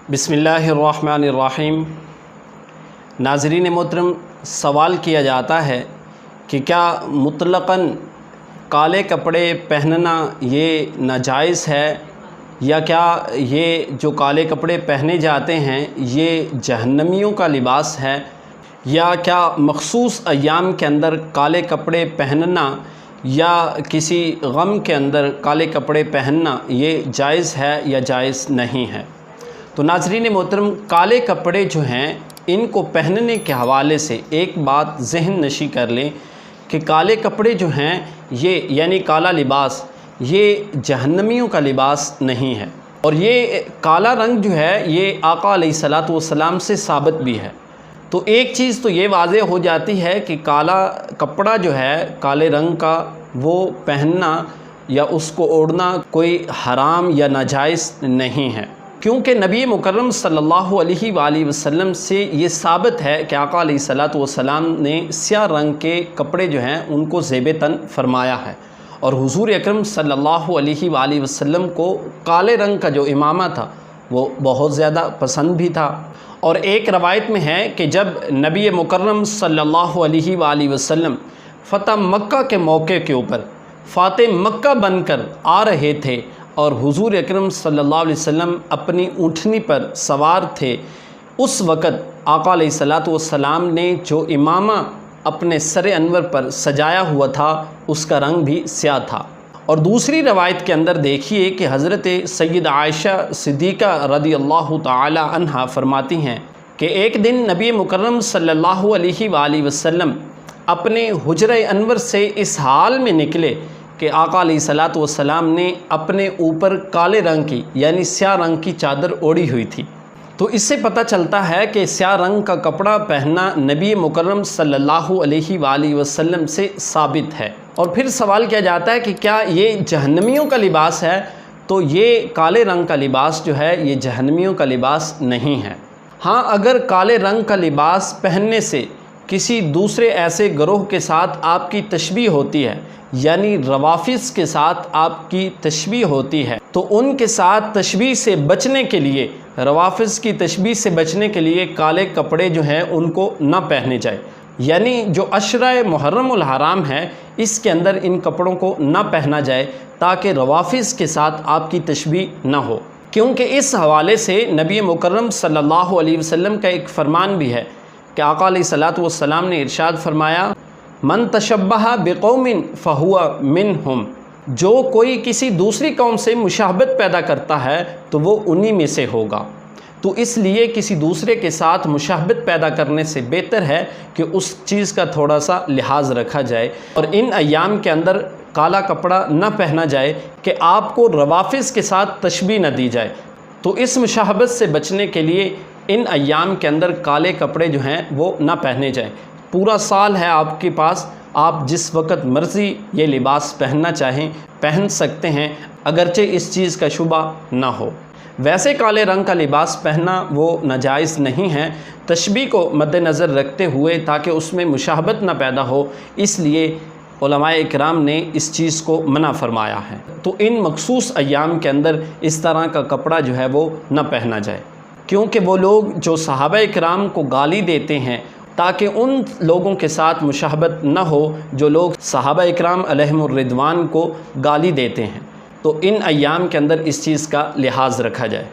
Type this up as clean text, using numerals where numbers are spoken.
बिस्मिल्लाहिर्रहमानिर्रहीम। नाज़रीन मोहतरम, सवाल किया जाता है कि क्या मुतलक़न काले कपड़े पहनना ये नाजायज़ है या क्या ये जो काले कपड़े पहने जाते हैं ये जहन्नमियों का लिबास है, या क्या मख़सूस अय्याम के अंदर काले कपड़े पहनना या किसी गम के अंदर काले कपड़े पहनना ये जायज़ है या जायज़ नहीं है। तो नाज़रीन मोहतरम, काले कपड़े जो हैं इनको पहनने के हवाले से एक बात ज़हन नशी कर लें कि काले कपड़े जो हैं ये यानी काला लिबास ये जहन्नमियों का लिबास नहीं है, और ये काला रंग जो है ये आका अलैहिस्सलातु वस्सलाम से साबित भी है। तो एक चीज़ तो ये वाज़ेह हो जाती है कि काला कपड़ा जो है काले रंग का वो पहनना या उसको ओढ़ना कोई हराम या नाजायज़ नहीं है, क्योंकि नबी मुकर्रम सल्लल्लाहु अलैहि वसल्लम से ये साबित है कि आका अलैहिस्सलातु वस्सलाम ने स्याह रंग के कपड़े जो हैं उनको ज़ेब तन फरमाया है, और हुज़ूर अकरम सल्लल्लाहु अलैहि वसल्लम को काले रंग का जो इमामा था वो बहुत ज़्यादा पसंद भी था। और एक रवायत में है कि जब नबी मुकर्रम सल्लल्लाहु अलैहि वसल्लम फ़तह मक्का के मौके के ऊपर फ़ातिह मक्का बनकर आ रहे थे और हुज़ूर अकरम सल्लल्लाहु अलैहि वसल्लम अपनी ऊँटनी पर सवार थे, उस वक़्त आका अलैहिस्सलातु वस्सलाम ने जो इमामा अपने सर अनवर पर सजाया हुआ था उसका रंग भी स्याह था। और दूसरी रवायत के अंदर देखिए कि हज़रत सय्यदा आयशा सिद्दीक़ा रज़ियल्लाहु ताला अन्हा फरमाती हैं कि एक दिन नबी मुकर्रम सल्लल्लाहु अलैहि वसल्लम अपने हुजरे अनवर से इस हाल में निकले कि आका अलैहिस्सलातु वस्सलाम ने अपने ऊपर काले रंग की यानी स्याह रंग की चादर ओढ़ी हुई थी। तो इससे पता चलता है कि स्याह रंग का कपड़ा पहनना नबी मुकर्रम सल्लल्लाहु अलैहि वसल्लम से साबित है। और फिर सवाल किया जाता है कि क्या ये जहन्नमियों का लिबास है? तो ये काले रंग का लिबास जो है ये जहन्नमियों का लिबास नहीं है। हाँ, अगर काले रंग का लिबास पहनने से किसी दूसरे ऐसे गिरोह के साथ आपकी तशबीह होती है, यानी रवाफिज़ के साथ आपकी तशबीह होती है, तो उनके साथ तशबीह से बचने के लिए, रवाफिज़ की तशबीह से बचने के लिए काले कपड़े जो हैं उनको ना पहने जाए। यानी जो अशरा मुहर्रमुल हराम है इसके अंदर इन कपड़ों को ना पहना जाए ताकि रवाफिज़ के साथ आपकी तशबीह ना हो। क्योंकि इस हवाले से नबी मुकर्रम सल्लल्लाहु अलैहि वसल्लम का एक फ़रमान भी है कि आका अलैहिस्सलातु वस्सलाम ने इरशाद फरमाया, मन तशब्बहा बिकौमिन फ़हुवा मिनहुम, जो कोई किसी दूसरी कौम से मुशाहबत पैदा करता है तो वो उन्हीं में से होगा। तो इसलिए किसी दूसरे के साथ मुशाहबत पैदा करने से बेहतर है कि उस चीज़ का थोड़ा सा लिहाज रखा जाए और इन अय्याम के अंदर काला कपड़ा न पहना जाए कि आपको रवाफिज़ के साथ तशबीह न दी जाए। तो इस मुशाहबत से बचने के लिए इन अय्याम के अंदर काले कपड़े जो हैं वो ना पहने जाएं। पूरा साल है आपके पास, आप जिस वक़्त मर्ज़ी ये लिबास पहनना चाहें पहन सकते हैं, अगरचे इस चीज़ का शुबा ना हो। वैसे काले रंग का लिबास पहनना वो नाजायज़ नहीं है, तशबीह को मद्देनज़र रखते हुए ताकि उसमें मुशाहबत ना पैदा हो, इसलिए उलमाए इकराम ने इस चीज़ को मना फरमाया है। तो इन मखसूस अय्याम के अंदर इस तरह का कपड़ा जो है वो न पहना जाए, क्योंकि वो लोग जो सहाबा इकराम को गाली देते हैं ताकि उन लोगों के साथ मुशाहबत न हो जो लोग सहाबा इकराम अलैहिमुर रिदवान को गाली देते हैं। तो इन अय्याम के अंदर इस चीज़ का लिहाज रखा जाए।